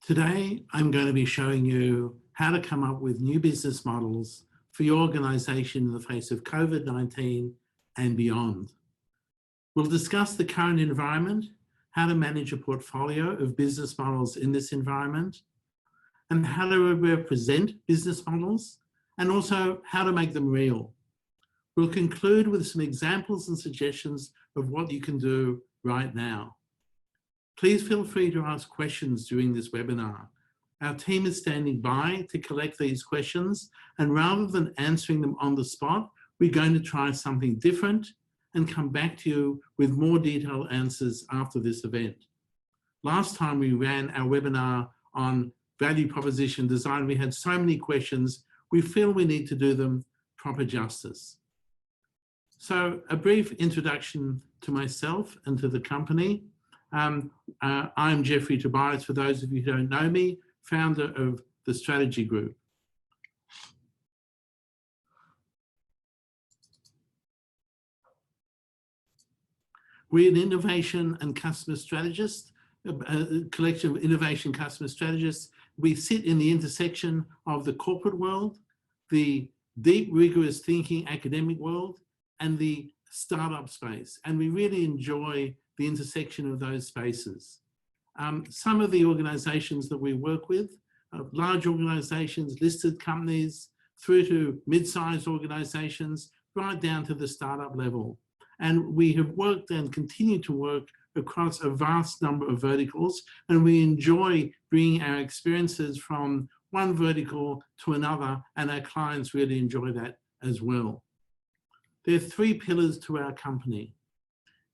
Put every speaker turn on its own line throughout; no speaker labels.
Today, I'm going to be showing you how to come up with new business models for your organization in the face of COVID-19 and beyond. We'll discuss the current environment, how to manage a portfolio of business models in this environment, and how to represent business models, and also how to make them real. We'll conclude with some examples and suggestions of what you can do right now. Please feel free to ask questions during this webinar. Our team is standing by to collect these questions, and rather than answering them on the spot, we're going to try something different and come back to you with more detailed answers after this event. Last time we ran our webinar on value proposition design, we had so many questions, we feel we need to do them proper justice. So a brief introduction to myself and to the company. I'm Jeffrey Tobias, for those of you who don't know me, founder of the Strategy Group. We're an innovation and customer strategist, a collection of innovation customer strategists. We sit in the intersection of the corporate world, the deep, rigorous thinking academic world, and the startup space. And we really enjoy the intersection of those spaces. Some of the organizations that we work with, large organizations, listed companies, through to mid-sized organizations, right down to the startup level. And we have worked and continue to work across a vast number of verticals, and we enjoy bringing our experiences from one vertical to another, and our clients really enjoy that as well. There are three pillars to our company: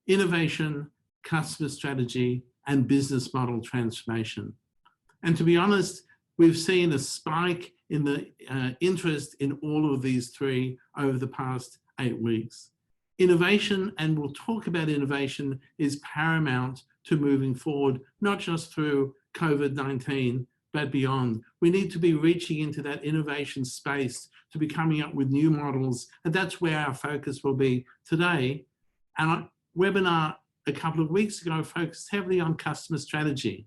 innovation, customer strategy, and business model transformation. And to be honest, we've seen a spike in the interest in all of these three over the past 8 weeks. Innovation, and we'll talk about innovation, is paramount to moving forward, not just through COVID-19, but beyond. We need to be reaching into that innovation space to be coming up with new models, and that's where our focus will be today. And our webinar a couple of weeks ago focused heavily on customer strategy.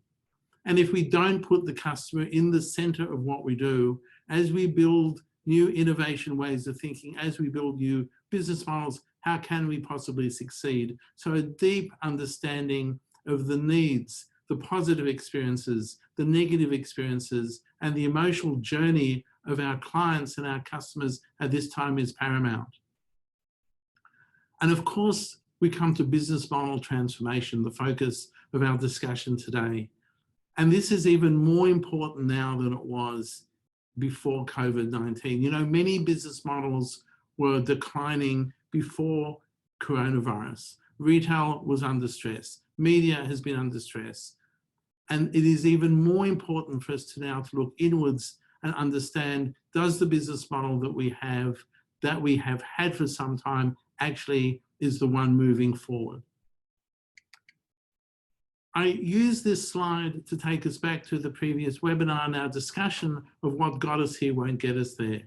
And if we don't put the customer in the center of what we do, as we build new innovation ways of thinking, as we build new business models, how can we possibly succeed? So a deep understanding of the needs, the positive experiences, the negative experiences, and the emotional journey of our clients and our customers at this time is paramount. And of course, we come to business model transformation, the focus of our discussion today. And this is even more important now than it was before COVID-19. You know, many business models were declining before coronavirus. Retail was under stress. Media has been under stress. And it is even more important for us to now to look inwards and understand, does the business model that we have had for some time actually is the one moving forward? I use this slide to take us back to the previous webinar and our discussion of what got us here won't get us there.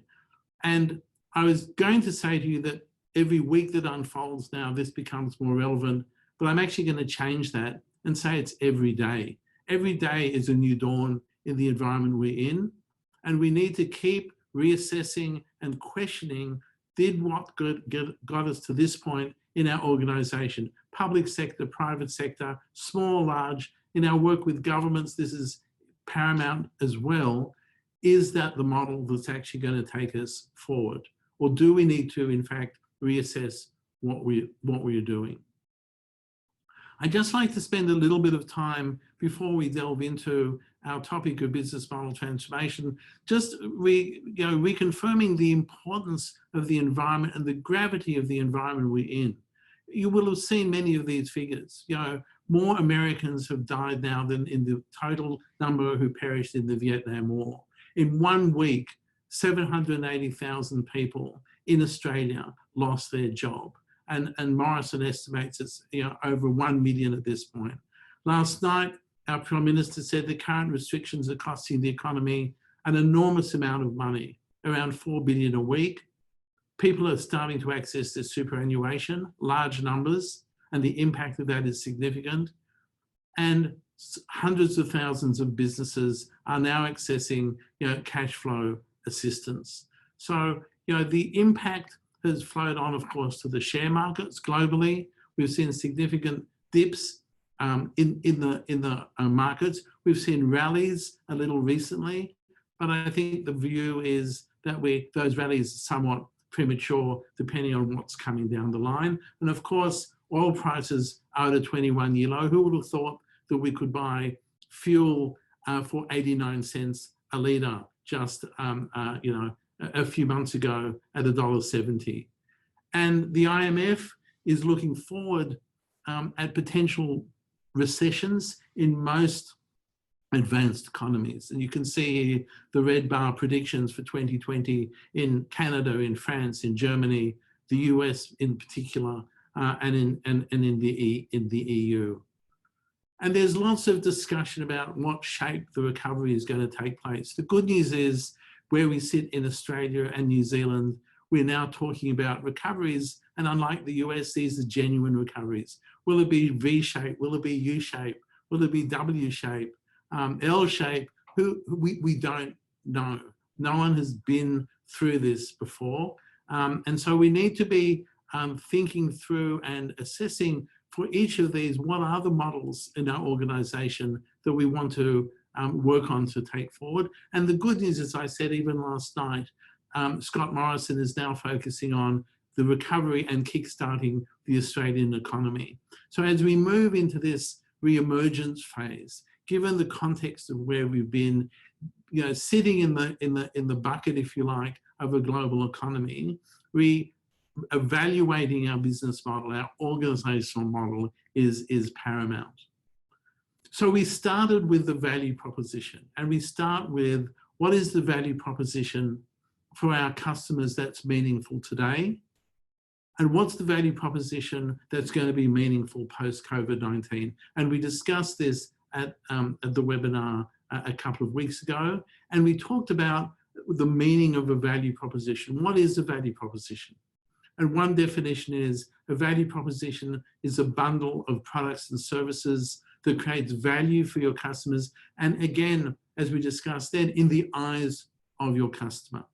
And I was going to say to you that every week that unfolds now, this becomes more relevant, but I'm actually going to change that and say it's every day. Every day is a new dawn in the environment we're in, and we need to keep reassessing and questioning, did what got us to this point in our organization, public sector, private sector, small, large, in our work with governments, this is paramount as well. Is that the model that's actually going to take us forward? Or do we need to, in fact, reassess what we're doing? I'd just like to spend a little bit of time before we delve into our topic of business model transformation, just reconfirming the importance of the environment and the gravity of the environment we're in. You will have seen many of these figures. You know, more Americans have died now than in the total number who perished in the Vietnam War. In 1 week, 780,000 people in Australia lost their job. And Morrison estimates it's over 1 million at this point. Last night, our Prime Minister said the current restrictions are costing the economy an enormous amount of money, around $4 billion a week. People are starting to access their superannuation, large numbers, and the impact of that is significant. and hundreds of thousands of businesses are now accessing, cash flow assistance. So, the impact has flowed on, of course, to the share markets globally. We've seen significant dips in the markets. We've seen rallies a little recently, but I think the view is that those rallies are somewhat premature, depending on what's coming down the line. And of course, oil prices are at a 21-year low. Who would have thought that we could buy fuel for 89 cents a litre just a few months ago at $1.70? And the IMF is looking forward at potential recessions in most advanced economies. And you can see the red bar predictions for 2020 in Canada, in France, in Germany, the US in particular, and in the EU. And there's lots of discussion about what shape the recovery is going to take place. The good news is, where we sit in Australia and New Zealand, we're now talking about recoveries, and unlike the US, these are genuine recoveries. Will it be V-shape? Will it be U-shape? Will it be W-shape? L-shape? We don't know. No one has been through this before. And so we need to be thinking through and assessing for each of these, what are the models in our organization that we want to work on to take forward. And the good news, as I said, even last night, Scott Morrison is now focusing on the recovery and kickstarting the Australian economy. So as we move into this re-emergence phase, given the context of where we've been, sitting in the bucket, if you like, of a global economy, evaluating our business model, our organizational model is paramount. So we started with the value proposition, and we start with what is the value proposition for our customers that's meaningful today, and what's the value proposition that's going to be meaningful post-COVID-19. And we discussed this at the webinar a couple of weeks ago, and we talked about the meaning of a value proposition. What is a value proposition? And one definition is a value proposition is a bundle of products and services that creates value for your customers. And again, as we discussed then, in the eyes of your customer,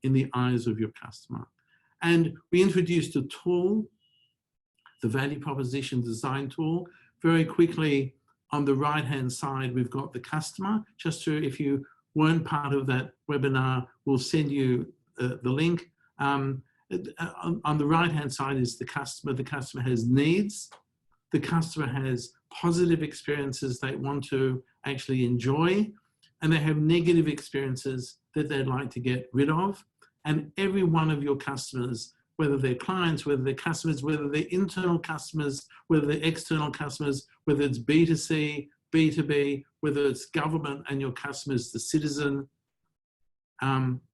And we introduced a tool, the value proposition design tool. Very quickly, on the right-hand side, we've got the customer. Just to, if you weren't part of that webinar, we'll send you the link. On the right-hand side is the customer. The customer has needs. The customer has positive experiences they want to actually enjoy, and they have negative experiences that they'd like to get rid of. And every one of your customers, whether they're clients, whether they're customers, whether they're internal customers, whether they're external customers, whether it's B2C, B2B, whether it's government and your customers, the citizen,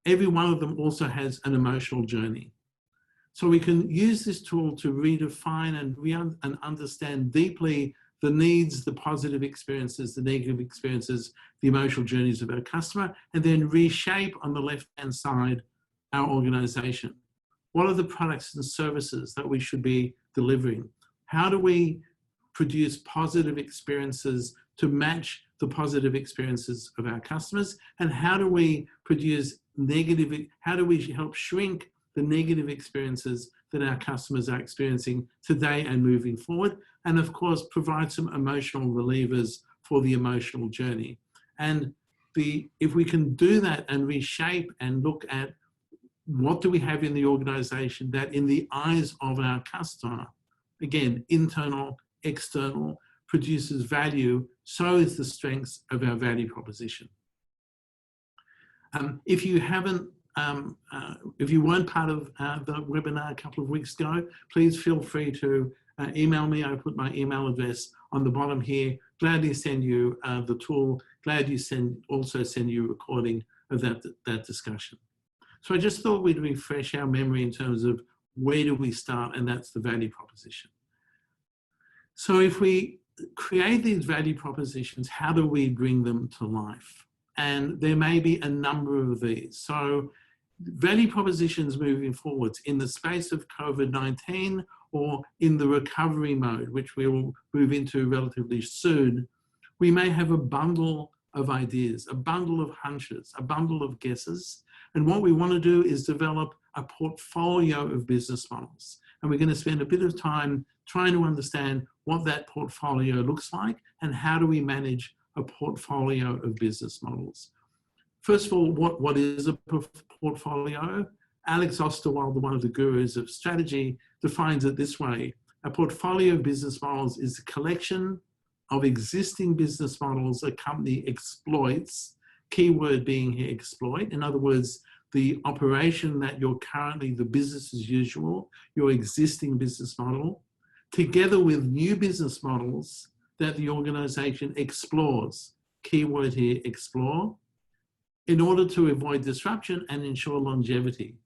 every one of them also has an emotional journey. So we can use this tool to redefine and understand deeply the needs, the positive experiences, the negative experiences, the emotional journeys of our customer, and then reshape on the left-hand side our organization. What are the products and services that we should be delivering? How do we produce positive experiences to match the positive experiences of our customers? And how do we produce how do we help shrink the negative experiences that our customers are experiencing today and moving forward? And of course, provide some emotional relievers for the emotional journey. And if we can do that and reshape and look at what do we have in the organization that in the eyes of our customer, again, internal, external, produces value, so is the strength of our value proposition. If you haven't, if you weren't part of the webinar a couple of weeks ago, please feel free to email me. I put my email address on the bottom here. Gladly send you the tool. Glad you also send you a recording of that discussion. So I just thought we'd refresh our memory in terms of where do we start, and that's the value proposition. So if we create these value propositions, how do we bring them to life? And there may be a number of these. So value propositions moving forwards in the space of COVID-19 or in the recovery mode, which we will move into relatively soon, We may have a bundle of ideas, a bundle of hunches, a bundle of guesses. And what we want to do is develop a portfolio of business models. And we're going to spend a bit of time trying to understand what that portfolio looks like and how do we manage a portfolio of business models. First of all, what is a portfolio? Alex Osterwald, one of the gurus of strategy, defines it this way. A portfolio of business models is a collection of existing business models a company exploits, keyword being here exploit. In other words, the operation that you're currently, the business as usual, your existing business model, together with new business models that the organization explores, keyword here, explore, in order to avoid disruption and ensure longevity.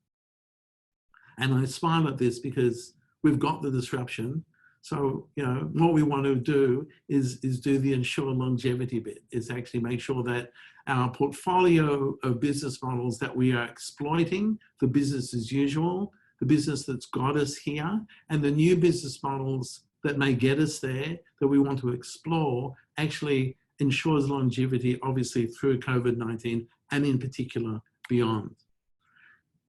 And I smile at this because we've got the disruption. So, you know, what we want to do is do the ensure longevity bit, is actually make sure that our portfolio of business models that we are exploiting, the business as usual, the business that's got us here, and the new business models that may get us there that we want to explore actually ensures longevity, obviously through COVID-19 and in particular beyond.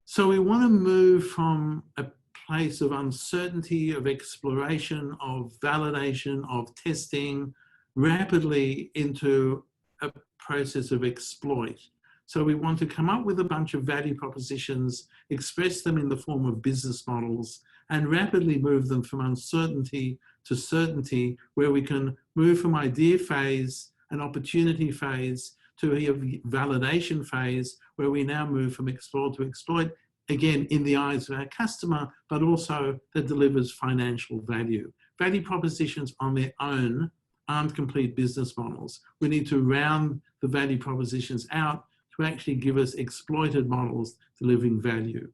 So we want to move from a place of uncertainty, of exploration, of validation, of testing, rapidly into a process of exploit. So we want to come up with a bunch of value propositions, express them in the form of business models, and rapidly move them from uncertainty to certainty, where we can move from idea phase and opportunity phase to a validation phase, where we now move from explore to exploit, again, in the eyes of our customer, but also that delivers financial value. Value propositions on their own aren't complete business models. We need to round the value propositions out to actually give us exploited models delivering value.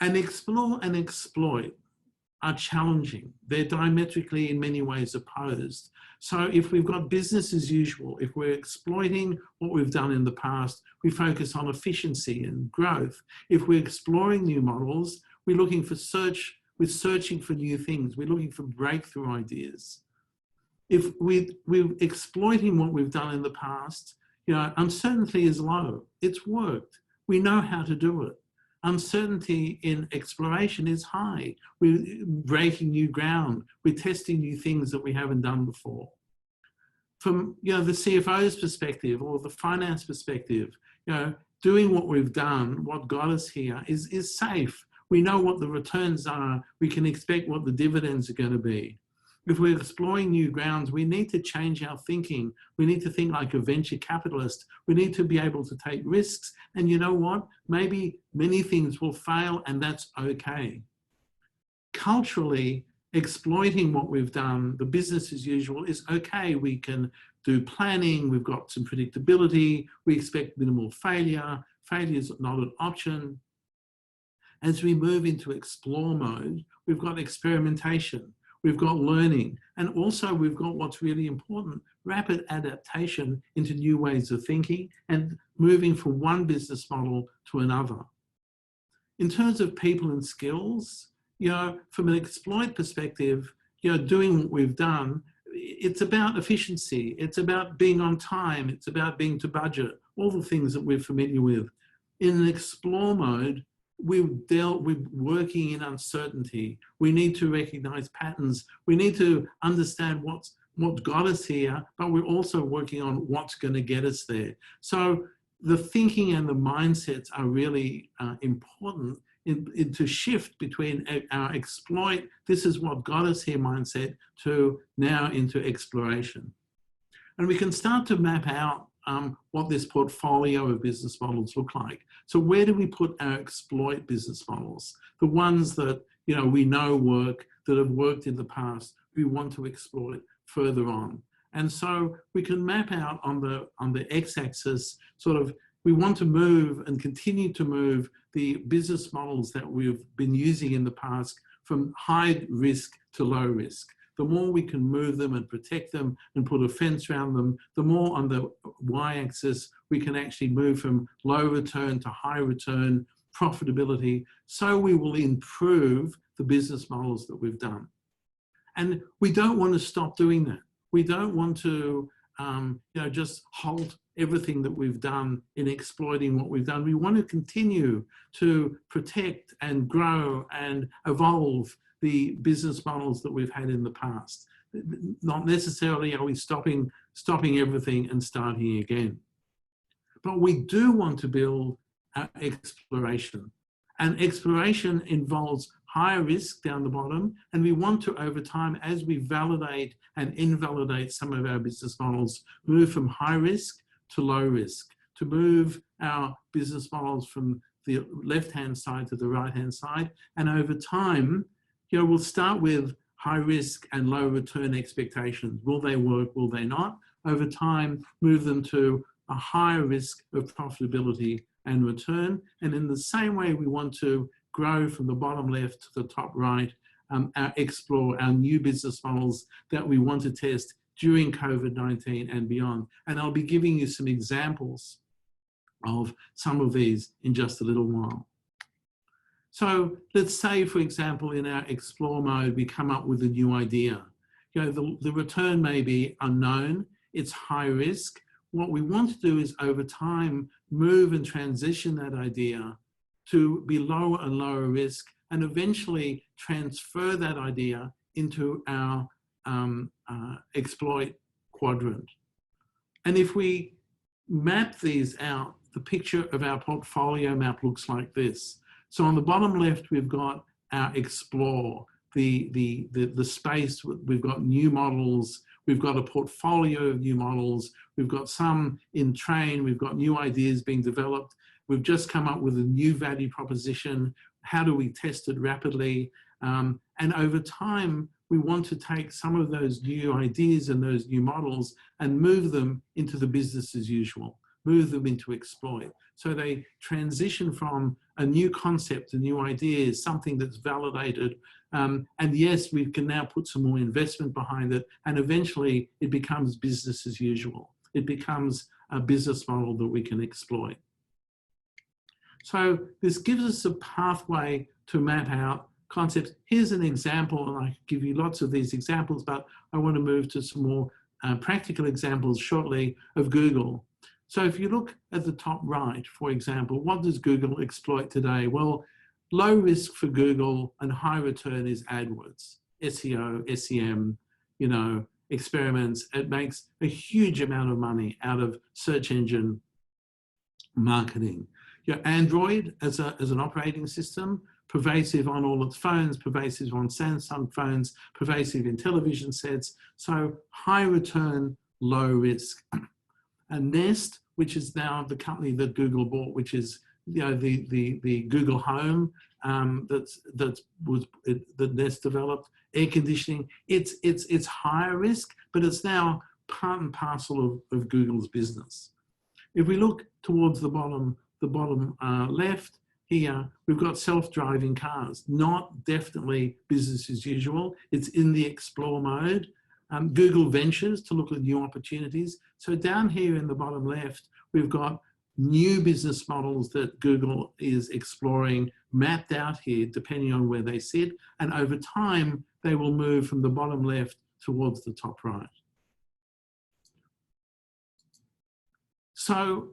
And explore and exploit are challenging. They're diametrically in many ways opposed. So if we've got business as usual, if we're exploiting what we've done in the past, we focus on efficiency and growth. If we're exploring new models, we're looking for we're searching for new things. We're looking for breakthrough ideas. If we're exploiting what we've done in the past, you know, uncertainty is low. It's worked. We know how to do it. Uncertainty in exploration is high. We're breaking new ground. We're testing new things that we haven't done before. From, you know, the CFO's perspective or the finance perspective, you know, doing what we've done, what got us here is safe. We know what the returns are. We can expect what the dividends are going to be. If we're exploring new grounds, we need to change our thinking. We need to think like a venture capitalist. We need to be able to take risks. And you know what? Maybe many things will fail, and that's okay. Culturally, exploiting what we've done, the business as usual, is okay. We can do planning. We've got some predictability. We expect minimal failure. Failure is not an option. As we move into explore mode, we've got experimentation. We've got learning, and also we've got what's really important, rapid adaptation into new ways of thinking and moving from one business model to another. In terms of people and skills, you know, from an exploit perspective, you know, doing what we've done, it's about efficiency. It's about being on time. It's about being to budget, all the things that we're familiar with. In an explore mode, we've dealt with working in uncertainty. We need to recognize patterns. We need to understand what got us here, but we're also working on what's going to get us there. So the thinking and the mindsets are really important to shift between our exploit, this is what got us here mindset, to now into exploration. And we can start to map out what this portfolio of business models look like. So where do we put our exploit business models? The ones that, you know, we know work, that have worked in the past, we want to exploit further on. And so we can map out on the x-axis, sort of, we want to move and continue to move the business models that we've been using in the past from high risk to low risk. The more we can move them and protect them and put a fence around them, the more on the y-axis we can actually move from low return to high return profitability. So we will improve the business models that we've done. And we don't want to stop doing that. We don't want to just halt everything that we've done in exploiting what we've done. We want to continue to protect and grow and evolve the business models that we've had in the past. Not necessarily are we stopping everything and starting again. But we do want to build exploration. And exploration involves higher risk down the bottom, and we want to, over time, as we validate and invalidate some of our business models, move from high risk to low risk, to move our business models from the left-hand side to the right-hand side. And over time, we'll start with high risk and low return expectations. Will they work? Will they not? Over time, move them to a higher risk of profitability and return. And in the same way, we want to grow from the bottom left to the top right, explore our new business models that we want to test during COVID-19 and beyond. And I'll be giving you some examples of some of these in just a little while. So let's say, for example, in our explore mode, we come up with a new idea. The return may be unknown, it's high risk. What we want to do is, over time, move and transition that idea to be lower and lower risk, and eventually transfer that idea into our exploit quadrant. And if we map these out, the picture of our portfolio map looks like this. So on the bottom left, we've got our explore, the space. We've got new models. We've got a portfolio of new models. We've got some in train. We've got new ideas being developed. We've just come up with a new value proposition. How do we test it rapidly? And over time, we want to take some of those new ideas and those new models and move them into the business as usual, move them into exploit. So they transition from a new concept, a new idea, something that's validated. And yes, we can now put some more investment behind it, and eventually it becomes business as usual. It becomes a business model that we can exploit. So this gives us a pathway to map out concepts. Here's an example, and I could give you lots of these examples, but I want to move to some more practical examples shortly of Google. So if you look at the top right, for example, what does Google exploit today? Well, low risk for Google and high return is AdWords, SEO, SEM, experiments. It makes a huge amount of money out of search engine marketing. Android as an operating system, pervasive on all its phones, pervasive on Samsung phones, pervasive in television sets. So high return, low risk. And Nest, which is now the company that Google bought, which is the Google Home that Nest developed, air conditioning. It's higher risk, but it's now part and parcel of Google's business. If we look towards the bottom left here, we've got self-driving cars. Not definitely business as usual. It's in the explore mode. Google Ventures to look at new opportunities. So down here in the bottom left, we've got new business models that Google is exploring, mapped out here, depending on where they sit. And over time, they will move from the bottom left towards the top right. So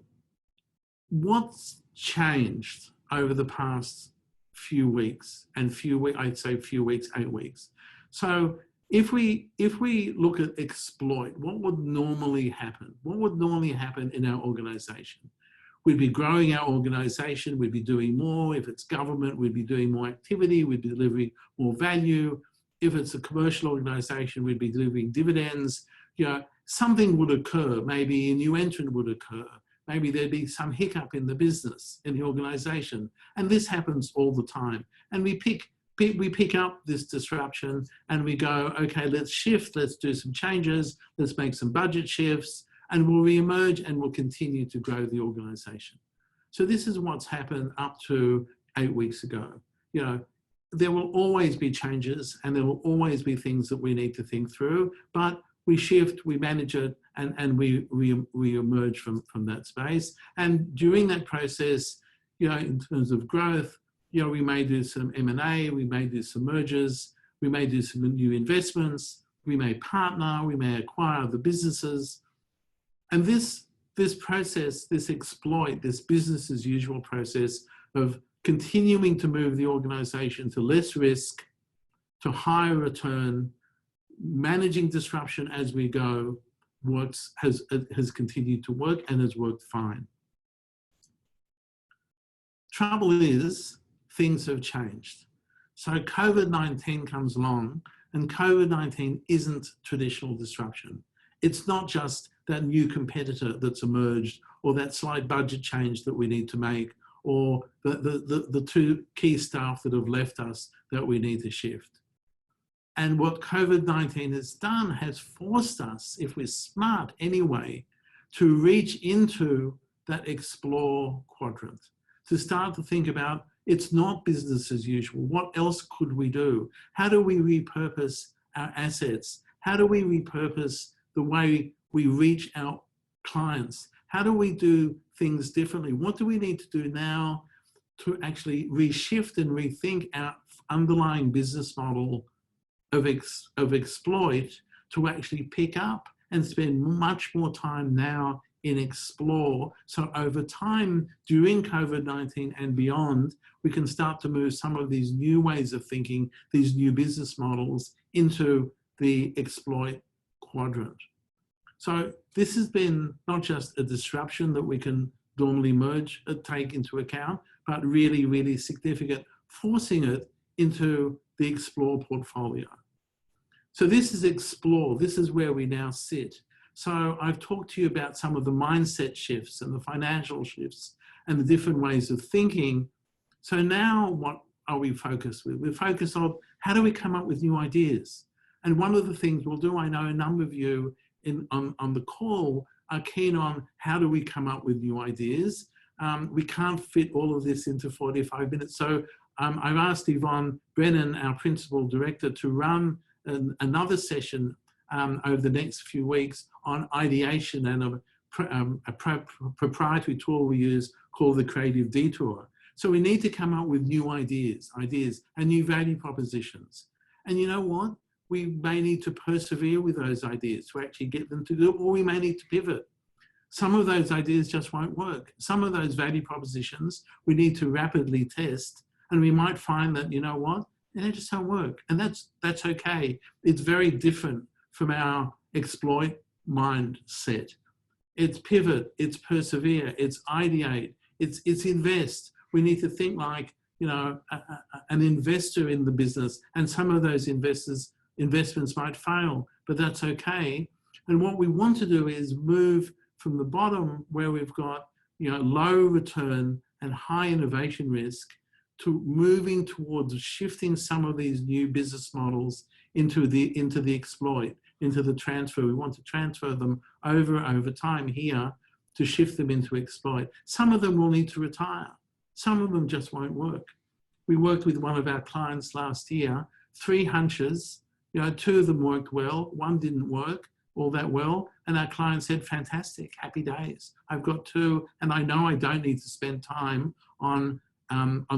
what's changed over the past few weeks, and I'd say few weeks, 8 weeks. So if we look at exploit, what would normally happen? What would normally happen in our organization? We'd be growing our organization, we'd be doing more. If it's government, we'd be doing more activity, we'd be delivering more value. If it's a commercial organization, we'd be delivering dividends. Something would occur, maybe a new entrant would occur. Maybe there'd be some hiccup in the business, in the organization. And this happens all the time. And we pick up this disruption and we go, okay, let's shift, let's do some changes, let's make some budget shifts, and we'll reemerge and we'll continue to grow the organization. So this is what's happened up to 8 weeks ago. There will always be changes and there will always be things that we need to think through, but we shift, we manage it, and we emerge from that space. And during that process, in terms of growth, we may do some M&A, we may do some mergers, we may do some new investments, we may partner, we may acquire other businesses. And this process, this exploit, this business as usual process of continuing to move the organization to less risk, to higher return, managing disruption as we go, has continued to work and has worked fine. Trouble is, things have changed. So COVID-19 comes along, and COVID-19 isn't traditional disruption. It's not just that new competitor that's emerged, or that slight budget change that we need to make, or the two key staff that have left us that we need to shift. And what COVID-19 has done has forced us, if we're smart anyway, to reach into that explore quadrant, to start to think about, it's not business as usual. What else could we do? How do we repurpose our assets? How do we repurpose the way we reach our clients? How do we do things differently? What do we need to do now to actually reshift and rethink our underlying business model of exploit, to actually pick up and spend much more time now in explore? So over time, during COVID-19 and beyond, we can start to move some of these new ways of thinking, these new business models, into the exploit quadrant. So this has been not just a disruption that we can normally take into account, but really, really significant, forcing it into the explore portfolio. So this is explore. This is where we now sit. So I've talked to you about some of the mindset shifts and the financial shifts and the different ways of thinking. So now what are we focused with? We're focused on how do we come up with new ideas? And one of the things we'll do, I know a number of you on the call are keen on how do we come up with new ideas. We can't fit all of this into 45 minutes. So I've asked Yvonne Brennan, our Principal Director, to run another session over the next few weeks on ideation and a proprietary tool we use called the Creative Detour. So we need to come up with new ideas and new value propositions. And you know what? We may need to persevere with those ideas to actually get them to do it, or we may need to pivot. Some of those ideas just won't work. Some of those value propositions we need to rapidly test, and we might find that, you know what, they just don't work. And that's okay. It's very different from our exploit mindset. It's pivot, it's persevere, it's ideate, it's invest. We need to think like, you know, an investor in the business, and some of those investments might fail, but that's okay. And what we want to do is move from the bottom, where we've got, you know, low return and high innovation risk, to moving towards shifting some of these new business models into the exploit, into the transfer. We want to transfer them over time here to shift them into exploit. Some of them will need to retire. Some of them just won't work. We worked with one of our clients last year, 3 hunches, you know, 2 of them worked well, 1 didn't work all that well. And our client said, fantastic, happy days. I've got 2, and I know I don't need to spend time on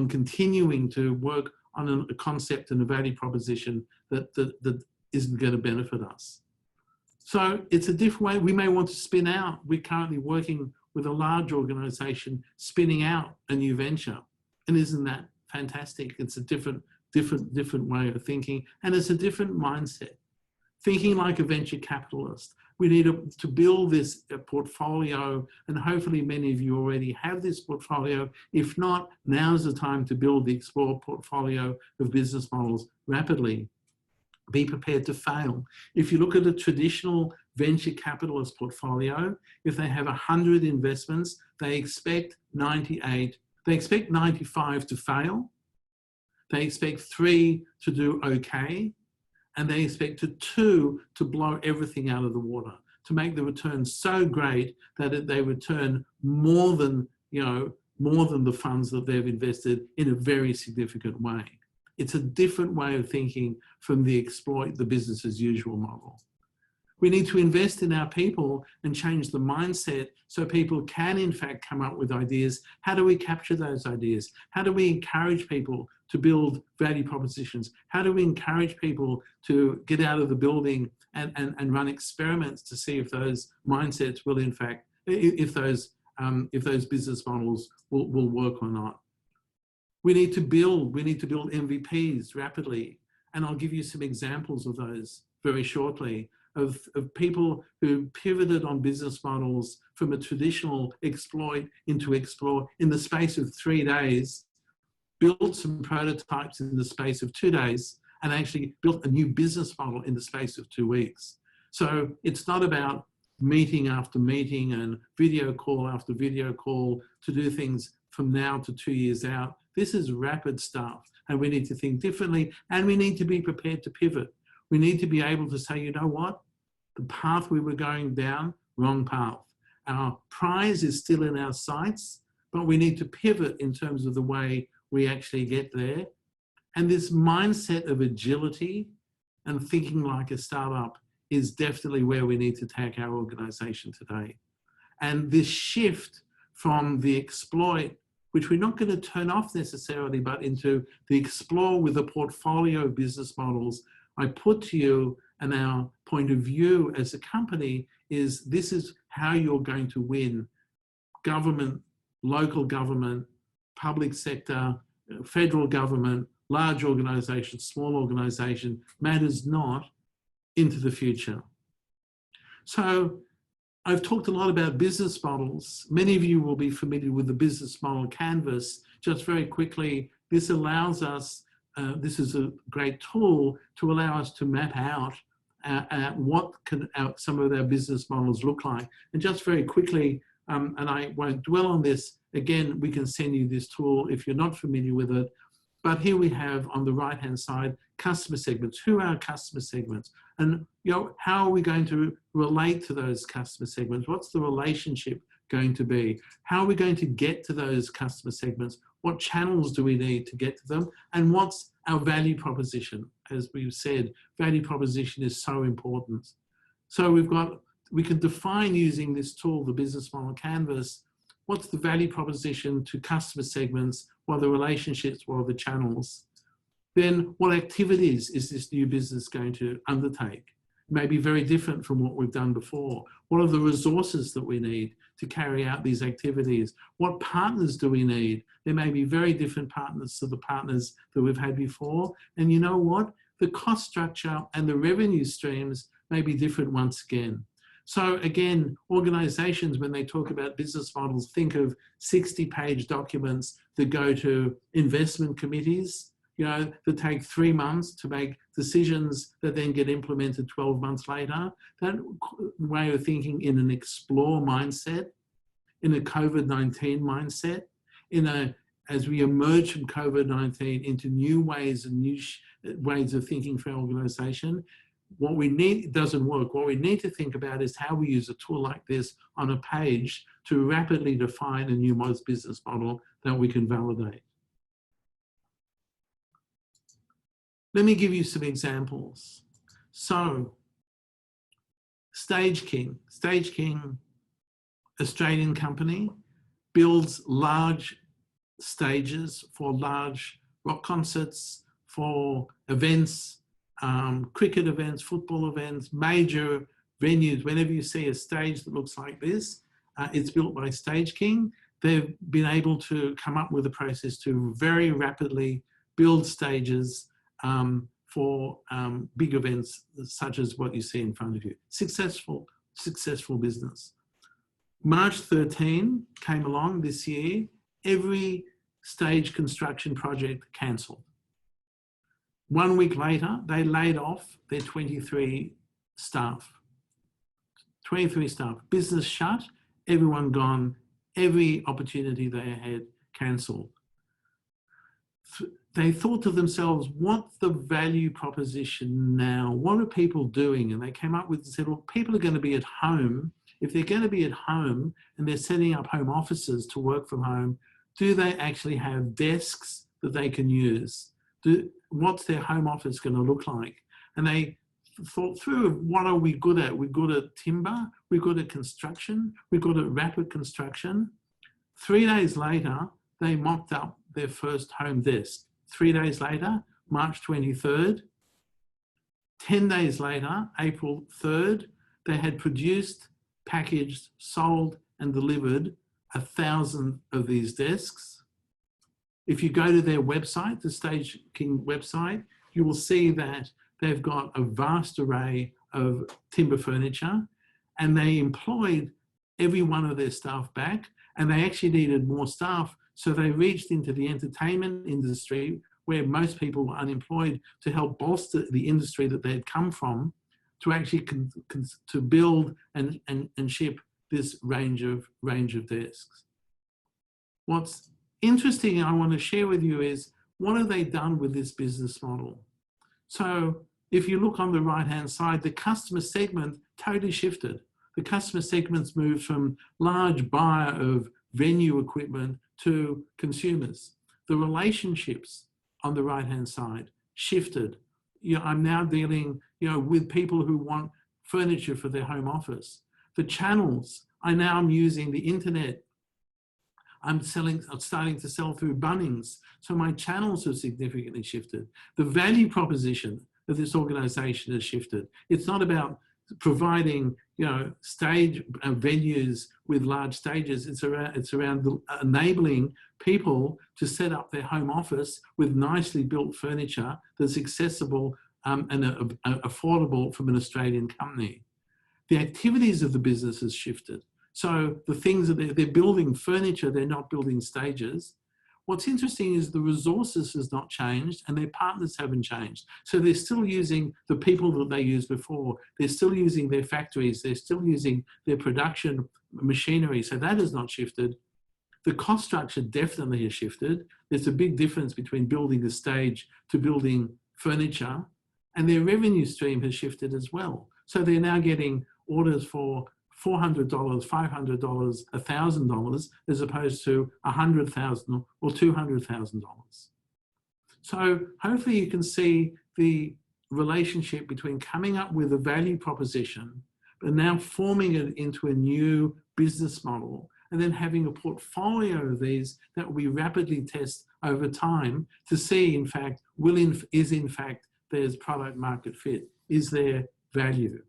continuing to work on a concept and a value proposition that isn't going to benefit us. So it's a different way. We may want to spin out. We're currently working with a large organization spinning out a new venture. And isn't that fantastic? It's a different way of thinking, and it's a different mindset. Thinking like a venture capitalist. We need to build this portfolio, and hopefully many of you already have this portfolio. If not, now's the time to build the Explore portfolio of business models rapidly. Be prepared to fail. If you look at a traditional venture capitalist portfolio, if they have 100 investments, they expect 95 to fail. They expect 3 to do okay. And they expect 2 to blow everything out of the water, to make the return so great that they return more than the funds that they've invested in a very significant way. It's a different way of thinking from the exploit, the business as usual model. We need to invest in our people and change the mindset so people can in fact come up with ideas. How do we capture those ideas? How do we encourage people to build value propositions? How do we encourage people to get out of the building and run experiments to see if those mindsets will in fact, if those business models will work or not? We need to build MVPs rapidly. And I'll give you some examples of those very shortly, of people who pivoted on business models from a traditional exploit into explore in the space of 3 days, built some prototypes in the space of 2 days, and actually built a new business model in the space of 2 weeks. So it's not about meeting after meeting and video call after video call to do things from now to 2 years out. This is rapid stuff, and we need to think differently, and we need to be prepared to pivot. We need to be able to say, you know what? The path we were going down, wrong path. Our prize is still in our sights, but we need to pivot in terms of the way we actually get there. And this mindset of agility and thinking like a startup is definitely where we need to take our organization today. And this shift from the exploit, which we're not going to turn off necessarily, but into the explore with a portfolio of business models, I put to you, and our point of view as a company is this is how you're going to win. Government, local government, public sector, federal government, large organization, small organization, matters not, into the future. So I've talked a lot about business models. Many of you will be familiar with the business model canvas. Just very quickly, this allows us, this is a great tool to allow us to map out what can some of our business models look like. And just very quickly, and I won't dwell on this, again, we can send you this tool if you're not familiar with it. But here we have on the right-hand side, customer segments. Who are our customer segments? And how are we going to relate to those customer segments? What's the relationship going to be? How are we going to get to those customer segments? What channels do we need to get to them? And what's our value proposition? As we've said, value proposition is so important. So we can define using this tool, the business model canvas, what's the value proposition to customer segments, what are the relationships, what are the channels? Then what activities is this new business going to undertake? It may be very different from what we've done before. What are the resources that we need to carry out these activities? What partners do we need? There may be very different partners to the partners that we've had before. And you know what? The cost structure and the revenue streams may be different once again. So again, organizations, when they talk about business models, think of 60-page documents that go to investment committees, that take 3 months to make decisions that then get implemented 12 months later. That way of thinking in an explore mindset, in a COVID-19 mindset, as we emerge from COVID-19 into new ways and new ways of thinking for our organization, what we need doesn't work. What we need to think about is how we use a tool like this on a page to rapidly define a new business model that we can validate. Let me give you some examples. So, Stage King, Australian company, builds large stages for large rock concerts, for events, cricket events, football events, major venues. Whenever you see a stage that looks like this, it's built by Stage King. They've been able to come up with a process to very rapidly build stages for big events such as what you see in front of you. Successful business. March 13 came along this year. Every stage construction project cancelled. 1 week later, they laid off their 23 staff. 23 staff. Business shut, everyone gone, every opportunity they had cancelled. They thought to themselves, what's the value proposition now? What are people doing? And they came up with and said, well, people are going to be at home. If they're going to be at home and they're setting up home offices to work from home, do they actually have desks that they can use? What's their home office going to look like? And they thought through of what are we good at. We're good at timber, we're good at construction, we're good at rapid construction. 3 days later, they mocked up their first home desk. 3 days later, March 23rd, 10 days later, April 3rd, they had produced, packaged, sold, and delivered 1,000 of these desks. If you go to their website, the Stage King website, you will see that they've got a vast array of timber furniture, and they employed every one of their staff back, and they actually needed more staff. So they reached into the entertainment industry, where most people were unemployed, to help bolster the industry that they had come from, to actually to build and ship this range of desks. What's interesting I want to share with you is, what have they done with this business model? So if you look on the right-hand side, the customer segment totally shifted. The customer segments moved from large buyer of venue equipment to consumers. The relationships on the right-hand side shifted. I'm now dealing, with people who want furniture for their home office. The channels, I'm using the internet. I'm starting to sell through Bunnings. So my channels have significantly shifted. The value proposition of this organization has shifted. It's not about providing, stage venues with large stages. It's around enabling people to set up their home office with nicely built furniture that's accessible and affordable from an Australian company. The activities of the business has shifted. So the things that they're building furniture, they're not building stages. What's interesting is the resources has not changed and their partners haven't changed. So they're still using the people that they used before. They're still using their factories. They're still using their production machinery. So that has not shifted. The cost structure definitely has shifted. There's a big difference between building a stage to building furniture, and their revenue stream has shifted as well. So they're now getting orders for $400, $500, $1,000, as opposed to $100,000 or $200,000. So hopefully you can see the relationship between coming up with a value proposition, but now forming it into a new business model, and then having a portfolio of these that we rapidly test over time to see, in fact, is in fact there's product market fit? Is there value?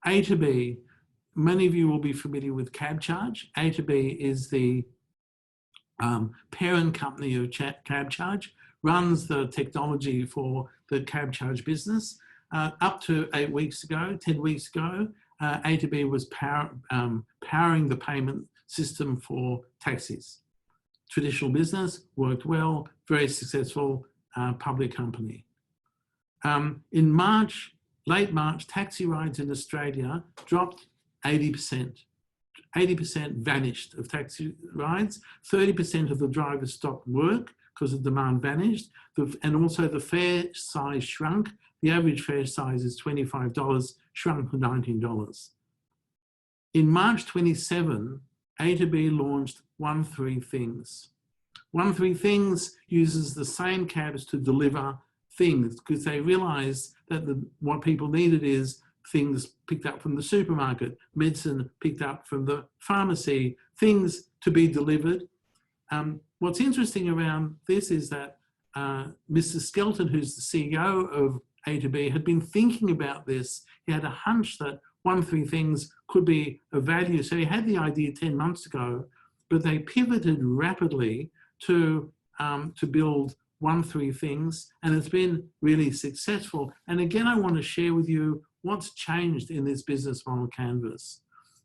A to B, many of you will be familiar with CabCharge. A to B is the parent company of CabCharge, runs the technology for the CabCharge business. Up to 8 weeks ago, 10 weeks ago, A to B was powering the payment system for taxis. Traditional business, worked well, very successful public company. In March, late March, taxi rides in Australia dropped 80%. 80% vanished of taxi rides. 30% of the drivers stopped work because the demand vanished. And also the fare size shrunk. The average fare size is $25, shrunk to $19. In March 27, A to B launched 13 Things. 13 Things uses the same cabs to deliver things, because they realized that what people needed is things picked up from the supermarket, medicine picked up from the pharmacy, things to be delivered. What's interesting around this is that Mr. Skelton, who's the CEO of A to B, had been thinking about this. He had a hunch that 13 Things could be of value. So he had the idea 10 months ago, but they pivoted rapidly to build 13 Things, and it's been really successful. And again, I want to share with you what's changed in this business model canvas.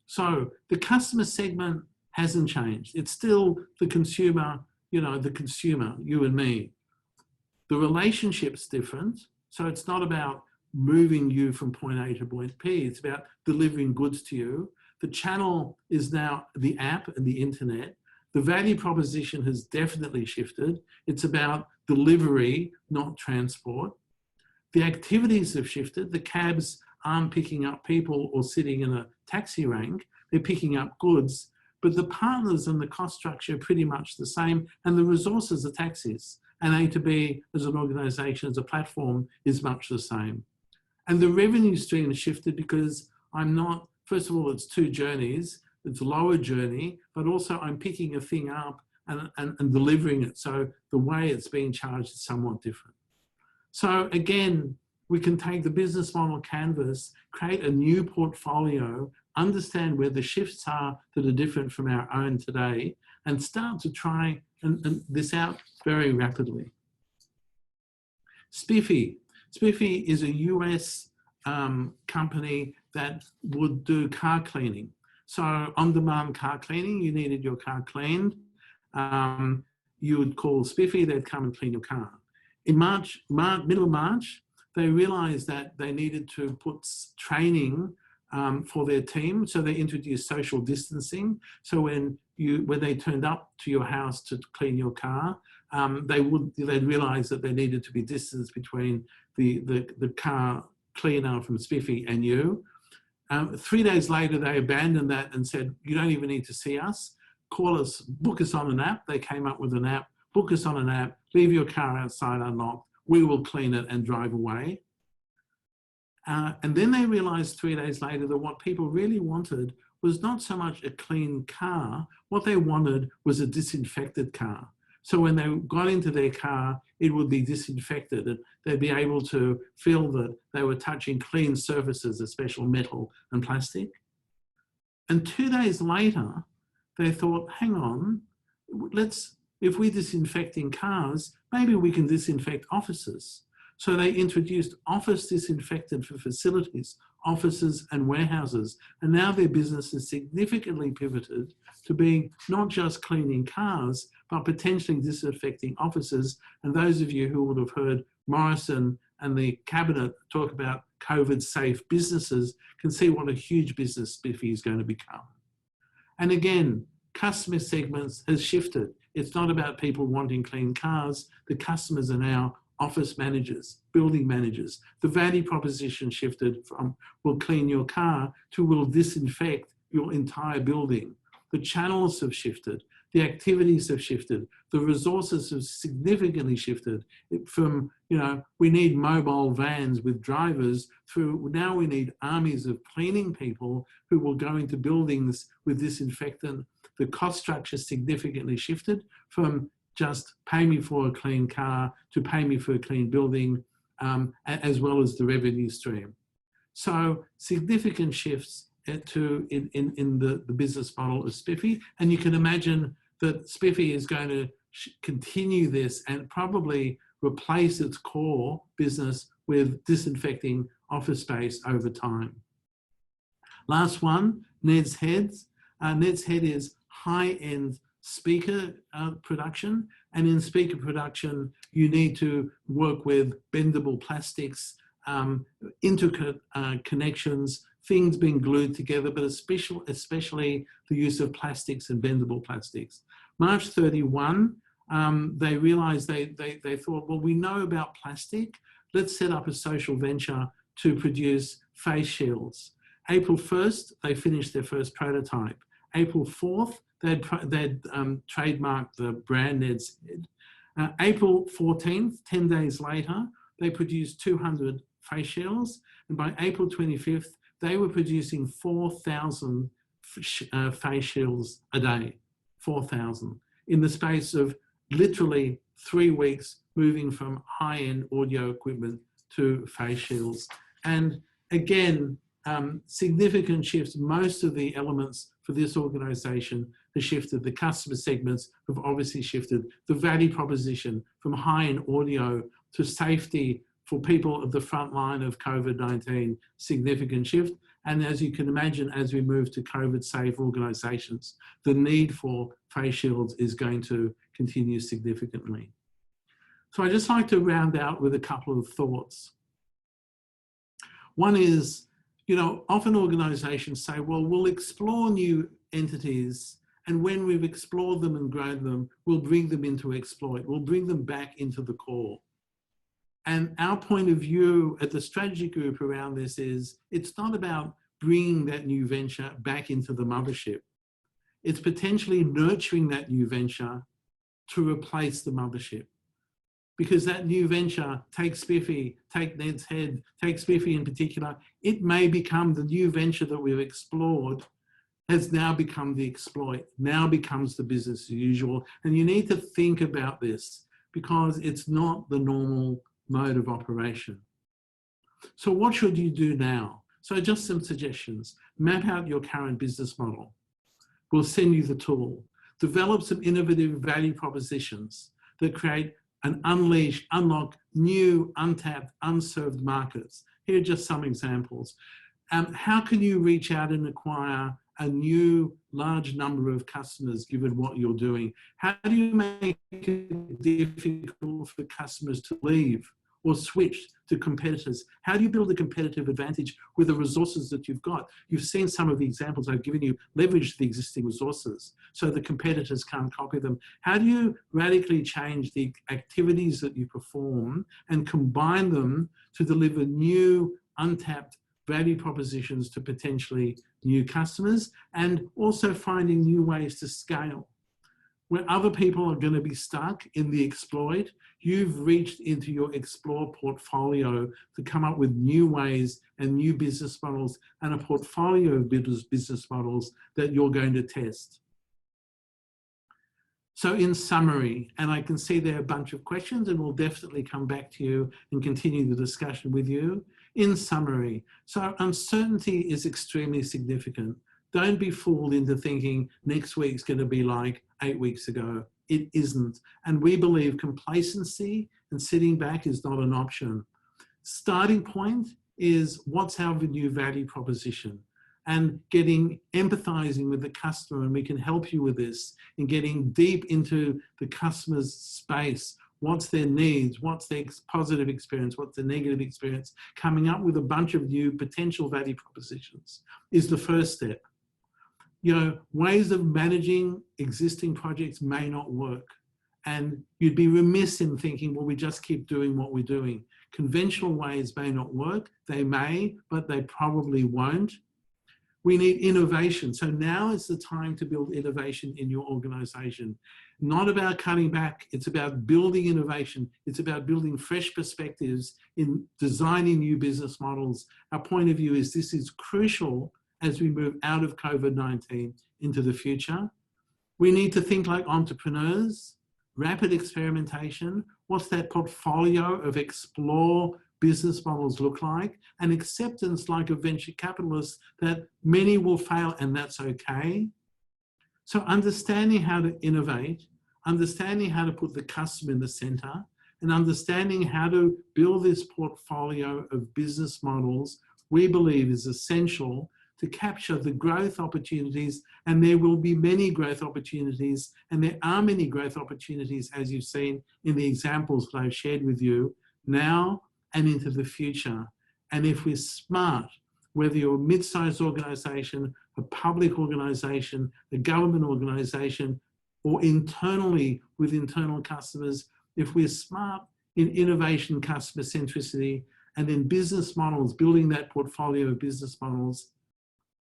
So the customer segment hasn't changed. It's still the consumer, the consumer, you and me. The relationship's different. So it's not about moving you from point A to point P. It's about delivering goods to you. The channel is now the app and the internet. The value proposition has definitely shifted. It's about delivery, not transport. The activities have shifted. The cabs aren't picking up people or sitting in a taxi rank. They're picking up goods. But the partners and the cost structure are pretty much the same, and the resources are taxis. And A to B as an organization, as a platform, is much the same. And the revenue stream shifted because I'm not, first of all, it's two journeys. It's a lower journey, but also I'm picking a thing up and delivering it. So the way it's being charged is somewhat different. So again, we can take the business model canvas, create a new portfolio, understand where the shifts are that are different from our own today, and start to try this out very rapidly. Spiffy. Spiffy is a US company that would do car cleaning. So on-demand car cleaning, you needed your car cleaned. You would call Spiffy, they'd come and clean your car. In middle of March, they realized that they needed to put training for their team. So they introduced social distancing. So when they turned up to your house to clean your car, they'd realize that there needed to be distance between the car cleaner from Spiffy and you. 3 days later, they abandoned that and said, you don't even need to see us. Call us, book us on an app. They came up with an app, book us on an app, leave your car outside unlocked. We will clean it and drive away. And then they realized 3 days later that what people really wanted was not so much a clean car. What they wanted was a disinfected car. So when they got into their car, it would be disinfected and they'd be able to feel that they were touching clean surfaces, especially metal and plastic. And 2 days later, they thought, hang on, if we're disinfecting cars, maybe we can disinfect offices. So they introduced office disinfectant for facilities, offices and warehouses. And now their business is significantly pivoted to being not just cleaning cars, but potentially disinfecting offices. And those of you who would have heard Morrison and the cabinet talk about COVID-safe businesses can see what a huge business Spiffy is going to become. And again, customer segments has shifted. It's not about people wanting clean cars. The customers are now office managers, building managers. The value proposition shifted from we'll clean your car to we'll disinfect your entire building. The channels have shifted. The activities have shifted. The resources have significantly shifted from, we need mobile vans with drivers through now we need armies of cleaning people who will go into buildings with disinfectant. The cost structure significantly shifted from just pay me for a clean car to pay me for a clean building, as well as the revenue stream. So significant shifts in the business model of Spiffy. And you can imagine that Spiffy is going to continue this and probably replace its core business with disinfecting office space over time. Last one, Ned's Heads. Ned's Head is high-end speaker production, and in speaker production you need to work with bendable plastics, intricate connections, things being glued together, but especially the use of plastics and bendable plastics. March 31, they realized they thought, well, we know about plastic, let's set up a social venture to produce face shields. April 1st, they finished their first prototype. April 4th, they'd trademarked the brand Ned's Head. April 14th, 10 days later, they produced 200 face shields. And by April 25th, they were producing 4,000 face shields a day, 4,000, in the space of literally 3 weeks, moving from high-end audio equipment to face shields. And again, significant shifts. Most of the elements for this organization have shifted. The customer segments have obviously shifted. The value proposition from high-end audio to safety for people at the front line of COVID-19, significant shift. And as you can imagine, as we move to COVID-safe organizations, the need for face shields is going to continue significantly. So I'd just like to round out with a couple of thoughts. One is, often organizations say, well, we'll explore new entities, and when we've explored them and grown them, we'll bring them into exploit. We'll bring them back into the core. And our point of view at the strategy group around this is, it's not about bringing that new venture back into the mothership. It's potentially nurturing that new venture to replace the mothership. because that new venture, take Spiffy, take Ned's Head, take Spiffy in particular, it may become the new venture that we've explored has now become the exploit, now becomes the business as usual. And you need to think about this because it's not the normal mode of operation. So what should you do now? So just some suggestions. Map out your current business model. We'll send you the tool. Develop some innovative value propositions that create and unlock new, untapped, unserved markets. Here are just some examples. How can you reach out and acquire a new large number of customers given what you're doing? How do you make it difficult for customers to leave or switch to competitors? How do you build a competitive advantage with the resources that you've got? You've seen some of the examples I've given you, leverage the existing resources so the competitors can't copy them. How do you radically change the activities that you perform and combine them to deliver new, untapped value propositions to potentially new customers, and also finding new ways to scale? Where other people are going to be stuck in the exploit, you've reached into your explore portfolio to come up with new ways and new business models and a portfolio of business models that you're going to test. So in summary, and I can see there are a bunch of questions and we'll definitely come back to you and continue the discussion with you. In summary, so uncertainty is extremely significant. Don't be fooled into thinking next week's going to be like 8 weeks ago. It isn't. And we believe complacency and sitting back is not an option. Starting point is what's our new value proposition, and empathizing with the customer, and we can help you with this in getting deep into the customer's space. What's their needs? What's their positive experience? What's the negative experience? Coming up with a bunch of new potential value propositions is the first step. You know, ways of managing existing projects may not work. And you'd be remiss in thinking, well, we just keep doing what we're doing. Conventional ways may not work. They may, but they probably won't. We need innovation. So now is the time to build innovation in your organization. Not about cutting back. It's about building innovation. It's about building fresh perspectives in designing new business models. Our point of view is this is crucial as we move out of COVID-19 into the future. We need to think like entrepreneurs, rapid experimentation. What's that portfolio of explore business models look like? And acceptance like a venture capitalist that many will fail and that's okay. So understanding how to innovate, understanding how to put the customer in the center, and understanding how to build this portfolio of business models, we believe is essential to capture the growth opportunities. And there will be many growth opportunities, and there are many growth opportunities, as you've seen in the examples that I've shared with you now and into the future. And if we're smart, whether you're a mid-sized organization, a public organization, a government organization, or internally with internal customers, if we're smart in innovation, customer centricity, and in business models, building that portfolio of business models,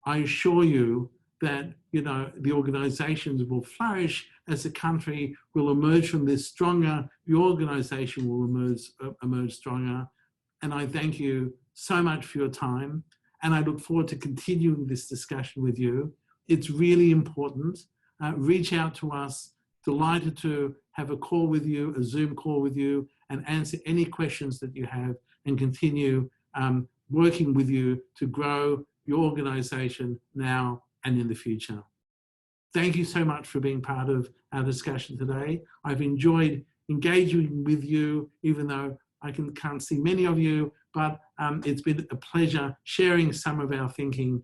I assure you that, you know, the organizations will flourish as the country will emerge from this stronger, the organization will emerge stronger. And I thank you so much for your time. And I look forward to continuing this discussion with you. It's really important. Reach out to us. Delighted to have a call with you, a Zoom call with you, and answer any questions that you have and continue working with you to grow your organization now and in the future. Thank you so much for being part of our discussion today. I've enjoyed engaging with you, even though I can't see many of you, but it's been a pleasure sharing some of our thinking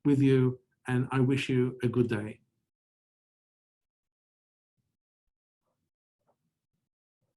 with you, and I wish you a good day.